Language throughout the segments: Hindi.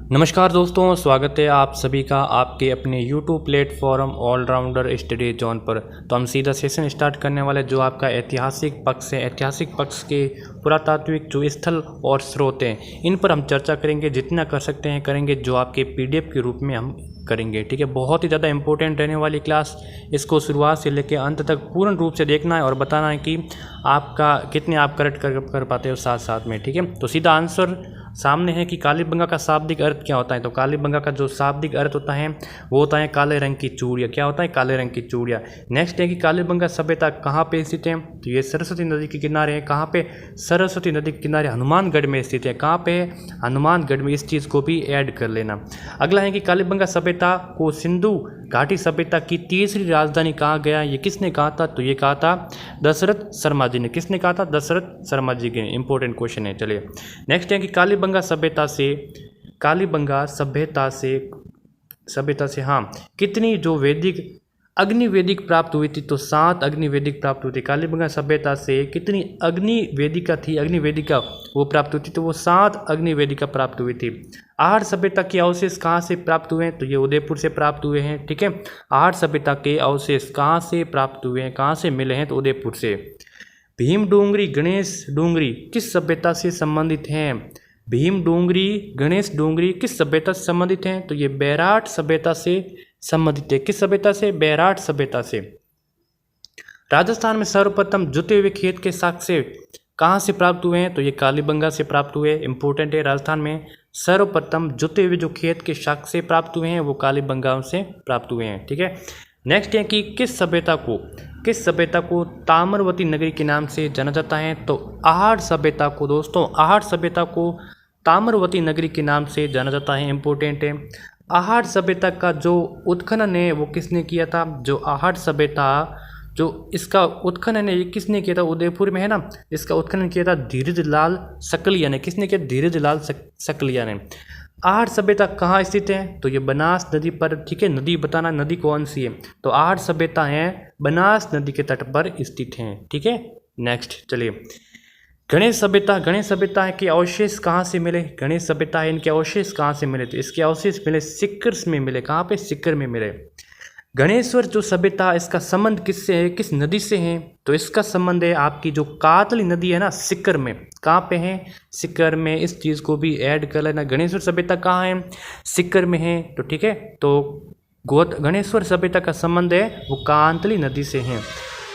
नमस्कार दोस्तों, स्वागत है आप सभी का आपके अपने YouTube platform all rounder study zone पर। तो हम सीधा सेशन स्टार्ट करने वाले जो आपका ऐतिहासिक पक्ष है। ऐतिहासिक पक्ष के पुरातात्विक जो स्थल और स्रोत हैं इन पर हम चर्चा करेंगे, जितना कर सकते हैं करेंगे, जो आपके PDF के रूप में हम करेंगे। ठीक है, बहुत ही ज़्यादा इंपॉर्टेंट रहने वाली क्लास। इसको शुरुआत से लेकर अंत तक पूर्ण रूप से देखना है और बताना है कि आपका कितने आप करेक्ट कर पाते हो साथ साथ में। ठीक है, तो सीधा आंसर सामने है कि कालीबंगा का शाब्दिक अर्थ क्या होता है। तो कालीबंगा का जो शाब्दिक अर्थ होता है वो होता है काले रंग की चूड़ियाँ। क्या होता है? काले रंग की चूड़ियाँ। नेक्स्ट है कि कालीबंगा सभ्यता कहाँ पे स्थित है। तो ये सरस्वती नदी के किनारे है। कहाँ पे? सरस्वती नदी के किनारे हनुमानगढ़ में स्थित है। कहाँ पे? हनुमानगढ़ में। इस चीज़ को भी ऐड कर लेना। अगला है कि कालीबंगा सभ्यता को सिंधु घाटी सभ्यता की तीसरी राजधानी कहा गया। ये किसने कहा था? तो ये कहा था दशरथ शर्मा जी ने। किसने कहा था? दशरथ शर्मा जी ने। इंपॉर्टेंट क्वेश्चन है। चलिए नेक्स्ट है कि कालीबंगा सभ्यता से हाँ कितनी जो वैदिक अग्निवेदिक प्राप्त हुई थी। तो 7 अग्निवेदिक प्राप्त हुई थी। कालीबंगा सभ्यता से कितनी अग्निवेदिका वो प्राप्त हुई थी। तो वो 7 अग्निवेदिका प्राप्त हुई थी। आहड़ सभ्यता के अवशेष कहाँ से प्राप्त हुए हैं? तो ये उदयपुर से प्राप्त हुए हैं। ठीक है, आहड़ सभ्यता के अवशेष कहाँ से प्राप्त हुए हैं, कहाँ से मिले हैं? तो उदयपुर से। भीम डोंगरी गणेश डोंगरी किस सभ्यता से संबंधित हैं? भीम डोंगरी गणेश डोंगरी किस सभ्यता से संबंधित हैं? तो ये बैराट सभ्यता से संबंधित है। किस सभ्यता से? बैराट सभ्यता से। राजस्थान में सर्वप्रथम जुते हुए खेत के साक्ष्य कहाँ से प्राप्त हुए हैं? तो ये कालीबंगा से प्राप्त हुए। इंपॉर्टेंट है, राजस्थान में सर्वप्रथम जुते हुए जो खेत के साक्ष्य प्राप्त हुए हैं वो कालीबंगा से प्राप्त हुए हैं। ठीक है, नेक्स्ट है कि किस सभ्यता को ताम्रवती नगरी के नाम से जाना जाता है। तो आहड़ सभ्यता को दोस्तों, आहड़ सभ्यता को ताम्रवती नगरी के नाम से जाना जाता है। इंपॉर्टेंट है। आहड़ सभ्यता का जो उत्खनन है वो किसने किया था? जो आहड़ सभ्यता जो इसका उत्खनन है ये किसने किया था? उदयपुर में है ना। इसका उत्खनन किया था धीरजलाल सकलिया ने। किसने किया? धीरजलाल सकलिया ने। आहड़ सभ्यता कहाँ स्थित है? तो ये बनास नदी पर। ठीक है, नदी बताना, नदी कौन सी है। तो आहड़ सभ्यता है बनास नदी के तट पर स्थित है। ठीक है, नेक्स्ट चलिए गणेश सभ्यता के अवशेष कहाँ से मिले? गणेश सभ्यता है, इनके अवशेष कहाँ से मिले? तो इसके अवशेष मिले सीकर में मिले। कहाँ पे? सीकर में मिले। गणेश्वर जो सभ्यता, इसका संबंध किससे है, किस नदी से है? तो इसका संबंध है आपकी जो कातली नदी है ना, सीकर में। कहाँ पे है? सीकर में। इस चीज़ को भी ऐड कर लेना। गणेश्वर सभ्यता कहाँ है? सीकर में है। तो ठीक है, तो गणेश्वर सभ्यता का संबंध है वो कातली नदी से है।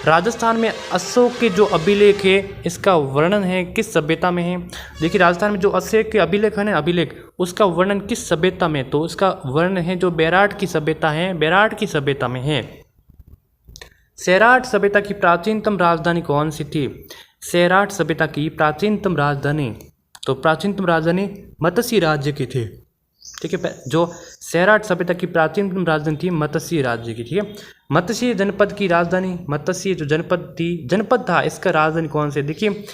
राजस्थान में अशोक के जो अभिलेख है इसका वर्णन है किस सभ्यता में है? देखिए राजस्थान में जो अशोक के अभिलेख है ना, अभिलेख, उसका वर्णन किस सभ्यता में? तो उसका वर्णन है जो बैराट की सभ्यता है, बैराट की सभ्यता में है। सैराट सभ्यता की प्राचीनतम राजधानी कौन सी थी? सैराट सभ्यता की प्राचीनतम राजधानी, तो प्राचीनतम राजधानी मत्स्य राज्य की थी। ठीक है, जो सैराट सभ्यता की प्राचीनतम राजधानी थी मत्स्य राज्य की। ठीक है, मत्स्य जनपद की राजधानी, मत्स्य जो जनपद था इसका राजधानी कौन से? देखिए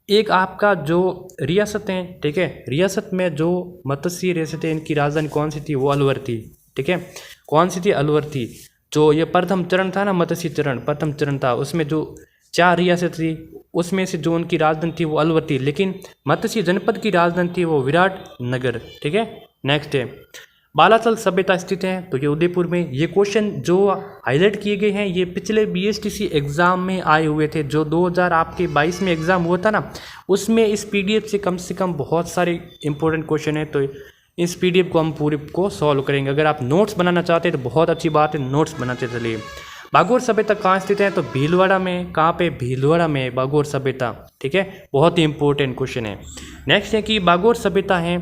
एक आपका जो रियासत है, ठीक है, रियासत में जो मत्स्य रियासत है इनकी राजधानी कौन सी थी? वो अलवर थी। ठीक है, कौन सी थी? अलवर थी। जो ये प्रथम चरण था ना, मत्स्य चरण प्रथम चरण था, उसमें जो 4 रियासत थी उसमें से जो उनकी राजधानी थी वो अलवर थी, लेकिन मत्स्य जनपद की राजधानी थी वो विराटनगर। ठीक है, नेक्स्ट है बालाचल सभ्यता स्थित है। तो ये उदयपुर में। ये क्वेश्चन जो हाईलाइट किए गए हैं ये पिछले BSTC एग्ज़ाम में आए हुए थे, जो 2022 में एग्ज़ाम हुआ था ना, उसमें इस PDF से कम बहुत सारे इंपॉर्टेंट क्वेश्चन है। तो इस PDF को हम पूरे को सॉल्व करेंगे। अगर आप नोट्स बनाना चाहते हैं तो बहुत अच्छी बात है, नोट्स बनाते चलिए। बागोर सभ्यता कहाँ स्थित है? तो भीलवाड़ा में। कहाँ पे? भीलवाड़ा में बागोर सभ्यता। ठीक है, बहुत ही इंपॉर्टेंट क्वेश्चन है। नेक्स्ट है कि बागोर सभ्यता है,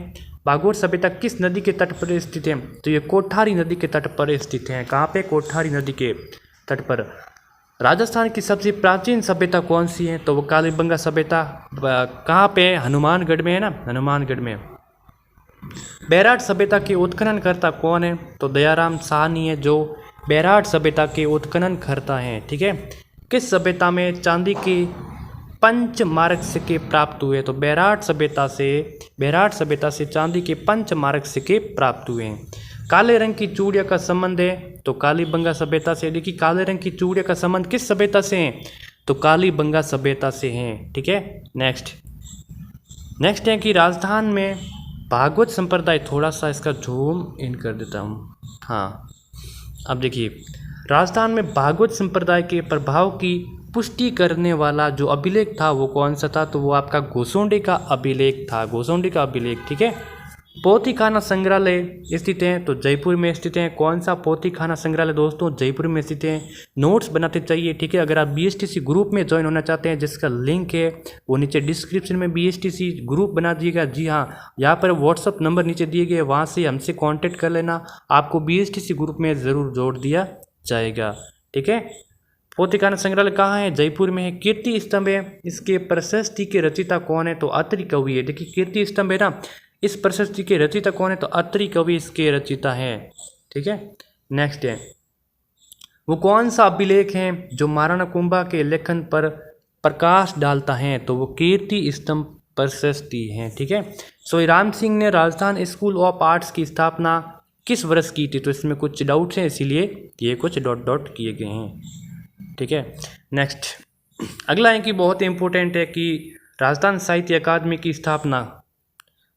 बागोर सभ्यता किस नदी के तट पर स्थित है? तो ये कोठारी नदी के तट पर स्थित है। कहाँ पे? कोठारी नदी के तट पर। राजस्थान की सबसे प्राचीन सभ्यता कौन सी है? तो वो कालीबंगा सभ्यता। कहाँ पे? हनुमानगढ़ में है ना, हनुमानगढ़ में। बैराट सभ्यता के उत्खननकर्ता कौन है? तो दयाराम साहनी है जो बैराट सभ्यता के उत्खननकर्ता हैं। ठीक है, किस सभ्यता में चांदी के पंचमारक सिक्के प्राप्त हुए? तो बैराट सभ्यता से चांदी के पंचमारक सिक्के प्राप्त हुए हैं। काले रंग की चूड़िया का संबंध है? तो कालीबंगा सभ्यता से। देखिए काले रंग की चूड़िया का संबंध किस सभ्यता से है? तो कालीबंगा सभ्यता से है। ठीक है, नेक्स्ट है कि राजस्थान में भागवत संप्रदाय, थोड़ा सा इसका जूम इन कर देता हूँ। हाँ, अब देखिए, राजस्थान में भागवत संप्रदाय के प्रभाव की पुष्टि करने वाला जो अभिलेख था वो कौन सा था, तो वो आपका गोसोंडे का अभिलेख था, गोसोंडे का अभिलेख। ठीक है। पोथीखाना संग्रहालय स्थित है तो जयपुर में स्थित है। कौन सा पोथीखाना संग्रहालय दोस्तों, जयपुर में स्थित है। नोट्स बनाते चाहिए। ठीक है। अगर आप BSTC ग्रुप में ज्वाइन होना चाहते हैं, जिसका लिंक है वो नीचे डिस्क्रिप्शन में BSTC ग्रुप बना दिएगा। जी हाँ, यहाँ पर व्हाट्सअप नंबर नीचे दिए गए, वहाँ से हमसे कॉन्टेक्ट कर लेना, आपको BSTC ग्रुप में ज़रूर जोड़ दिया जाएगा। ठीक है। पोथीखाना संग्रहालय कहाँ है, जयपुर में है। कीर्ति स्तंभ है, इसके प्रशस्ति के रचयिता कौन है, तो अत्रि कवि है। देखिए, कीर्ति स्तंभ है ना, इस प्रशस्ति के रचयिता कौन है, तो अत्रि कवि इसके रचयिता हैं। ठीक है। नेक्स्ट है, वो कौन सा अभिलेख है जो महाराणा कुंभा के लेखन पर प्रकाश डालता है, तो वो कीर्ति स्तंभ प्रशस्ति है। ठीक है। सोई राम सिंह ने राजस्थान स्कूल ऑफ आर्ट्स की स्थापना किस वर्ष की थी, तो इसमें कुछ डाउट्स हैं, इसीलिए ये कुछ डॉट डॉट किए गए हैं। ठीक है। नेक्स्ट, अगला है कि बहुत इंपॉर्टेंट है कि राजस्थान साहित्य अकादमी की स्थापना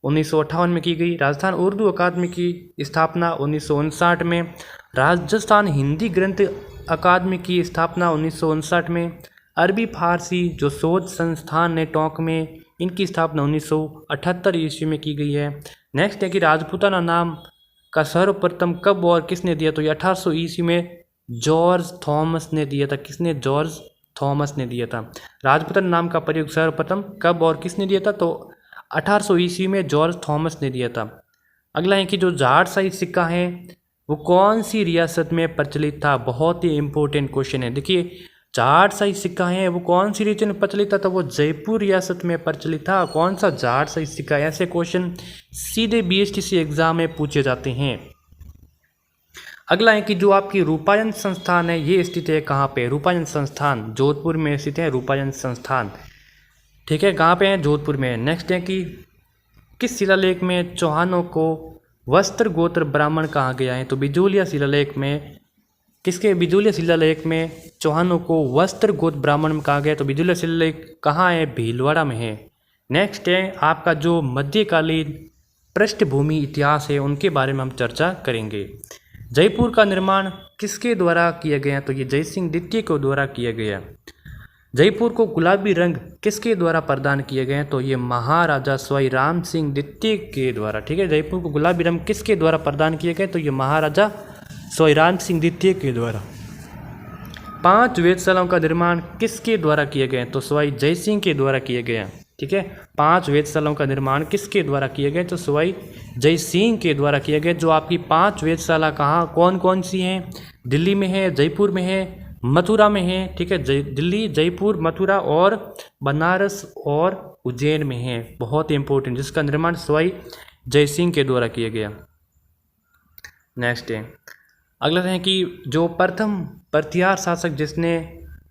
1958 में की गई। राजस्थान उर्दू अकादमी की स्थापना 1959 में। राजस्थान हिंदी ग्रंथ अकादमी की स्थापना 1959 में। अरबी फारसी जो शोध संस्थान ने टोंक में, इनकी स्थापना 1978 ईस्वी में की गई है। नेक्स्ट है कि राजपूताना नाम का सर्वप्रथम कब और किसने दिया, तो ये 1800 ईस्वी में जॉर्ज थॉमस ने दिया था। किसने, जॉर्ज थॉमस ने दिया था। राजपूताना नाम का प्रयोग सर्वप्रथम कब और किसने दिया था, तो 1800 ईस्वी में जॉर्ज थॉमस ने दिया था। अगला है कि जो जाटशाही सिक्का है वो कौन सी रियासत में प्रचलित था, बहुत ही इंपॉर्टेंट क्वेश्चन है। देखिए, जाटशाही सिक्का है वो कौन सी रीजन में प्रचलित था, तो वो जयपुर रियासत में प्रचलित था। कौन सा जाटशाही सिक्का, ऐसे क्वेश्चन सीधे BSTC एग्जाम में पूछे जाते हैं। अगला है कि जो आपकी रूपायन संस्थान है ये स्थित है कहाँ पे, रूपायन संस्थान जोधपुर में स्थित है, रूपायन संस्थान। ठीक है, कहाँ पे है, जोधपुर में। नेक्स्ट है कि किस शिलालेख में चौहानों को वस्त्र गोत्र ब्राह्मण कहा गया है, तो बिजोलिया शिलालेख में, किसके, बिजोलिया शिलालेख में चौहानों को वस्त्र गोत्र ब्राह्मण में कहा गया, तो बिजोलिया शिलालेख कहाँ है, भीलवाड़ा में है। नेक्स्ट है आपका जो मध्यकालीन पृष्ठभूमि इतिहास है उनके बारे में हम चर्चा करेंगे। जयपुर का निर्माण किसके द्वारा किया गया, तो ये जयसिंह द्वितीय के द्वारा किया गया। जयपुर को गुलाबी रंग किसके द्वारा प्रदान किए गए, तो ये महाराजा सोई राम सिंह द्वितीय के द्वारा। ठीक है, जयपुर को गुलाबी रंग किसके द्वारा प्रदान किए गए, तो ये महाराजा सोई राम सिंह द्वितीय के द्वारा। 5 वेधशालाओं का निर्माण किसके द्वारा किए गए, तो सवाई जयसिंह के द्वारा किए गए। ठीक है, 5 वेधशालाओं का निर्माण किसके द्वारा किए गए, तो सवाई जयसिंह के द्वारा किए गए। जो आपकी 5 वेधशाला कहाँ कौन कौन सी हैं, दिल्ली में है, जयपुर में है, मथुरा में है। ठीक है, दिल्ली, जयपुर, मथुरा और बनारस और उज्जैन में है, बहुत ही इंपॉर्टेंट, जिसका निर्माण सवाई जयसिंह के द्वारा किया गया। नेक्स्ट है, अगला है कि जो प्रथम प्रतिहार शासक जिसने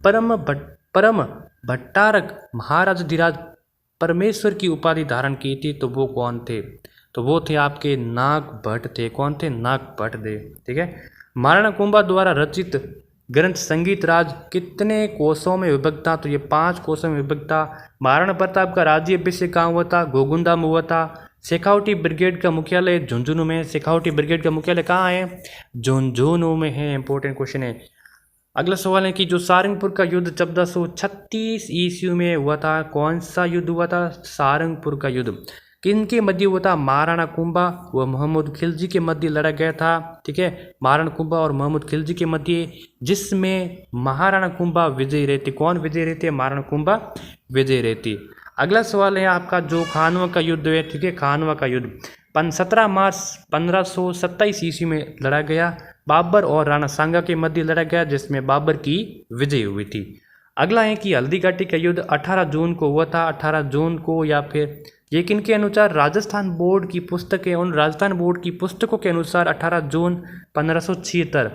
परम भट्टारक महाराज धीराज परमेश्वर की उपाधि धारण की थी, तो वो कौन थे, तो वो थे आपके नाग भट्ट थे। कौन थे, नाग भट्ट थे। ठीक है, महाराणा कुंभा द्वारा रचित ग्रंथ संगीत राज कितने कोशों में विभक्त था, तो ये 5 कोशों में विभक्त था। महाराणा प्रताप का राज्याभिषेक कहाँ हुआ था, गोगुंदा में हुआ था। शेखावटी ब्रिगेड का मुख्यालय झुंझुनू में, शेखावटी ब्रिगेड का मुख्यालय कहाँ है, झुंझुनू में है। इंपॉर्टेंट क्वेश्चन है। अगला सवाल है कि जो सारंगपुर का युद्ध 1436 ईस्वी में हुआ था, कौन सा युद्ध हुआ था, सारंगपुर का युद्ध किनके मध्य हुआ था, महाराणा कुंभा व मोहम्मद खिलजी के मध्य लड़ा गया था। ठीक है, महाराणा कुंभा और मोहम्मद खिलजी के मध्य, जिसमें महाराणा कुंभा विजयी रहती। कौन विजयी रहती, महाराणा कुंभा विजयी रहती। अगला सवाल है आपका जो खानवा का युद्ध है। ठीक है, खानवा का युद्ध 17 मार्च 1527 ईस्वी में लड़ा गया। बाबर और राणा सांगा के मध्य लड़ा गया, जिसमें बाबर की विजय हुई थी। अगला है कि हल्दी घाटी का युद्ध 18 जून को हुआ था। 18 जून को, या फिर ये किनके अनुसार, राजस्थान बोर्ड की पुस्तकें, उन राजस्थान बोर्ड की पुस्तकों के अनुसार 18 जून 1576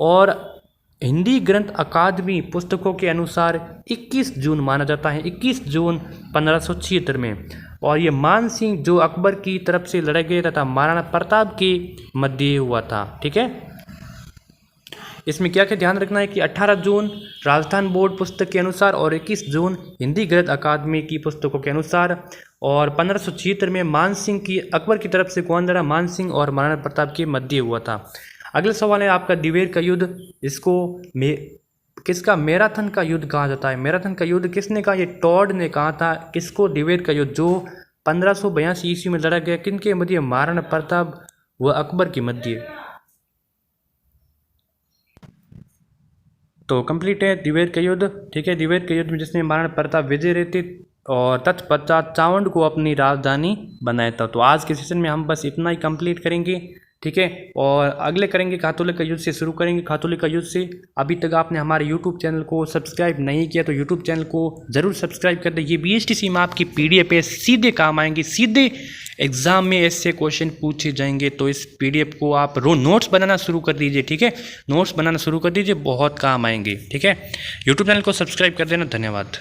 और हिंदी ग्रंथ अकादमी पुस्तकों के अनुसार 21 जून माना जाता है, 21 जून 1576 में। और ये मान सिंह जो अकबर की तरफ से लड़ा गया तथा महाराणा प्रताप के मध्य हुआ था। ठीक है, इसमें क्या क्या ध्यान रखना है कि 18 जून राजस्थान बोर्ड पुस्तक के अनुसार और 21 जून हिंदी गद्य अकादमी की पुस्तकों के अनुसार, और 1576 में मानसिंह की अकबर की तरफ से कौन लड़ा, मानसिंह और महाराणा प्रताप के मध्य हुआ था। अगला सवाल है आपका दिवेर का युद्ध, इसको किसका मैराथन का युद्ध कहा जाता है। मैराथन का युद्ध किसने कहा, ये टॉड ने कहा था। किसको, दिवेर का युद्ध, जो 1582 ईस्वी में लड़ा गया, किनके मध्य, महाराणा प्रताप व अकबर के मध्य। तो कंप्लीट है दिवेर का युद्ध। ठीक है, दिवेर के युद्ध में जिसने महाराणा प्रताप विजय रहते और तत्पश्चात चावंड को अपनी राजधानी बनाया था। तो आज के सेशन में हम बस इतना ही कंप्लीट करेंगे। ठीक है, और अगले करेंगे खातूलिक का युद्ध से, शुरू करेंगे खातूलिक का युद्ध से। अभी तक आपने हमारे यूट्यूब चैनल को सब्सक्राइब नहीं किया तो यूट्यूब चैनल को ज़रूर सब्सक्राइब कर दें। ये BSTC में आपकी PDF है, सीधे काम आएंगे, सीधे एग्जाम में ऐसे क्वेश्चन पूछे जाएंगे। तो इस PDF को आप नोट्स बनाना शुरू कर दीजिए। ठीक है, नोट्स बनाना शुरू कर दीजिए, बहुत काम आएंगे। ठीक है, यूट्यूब चैनल को सब्सक्राइब कर देना। धन्यवाद।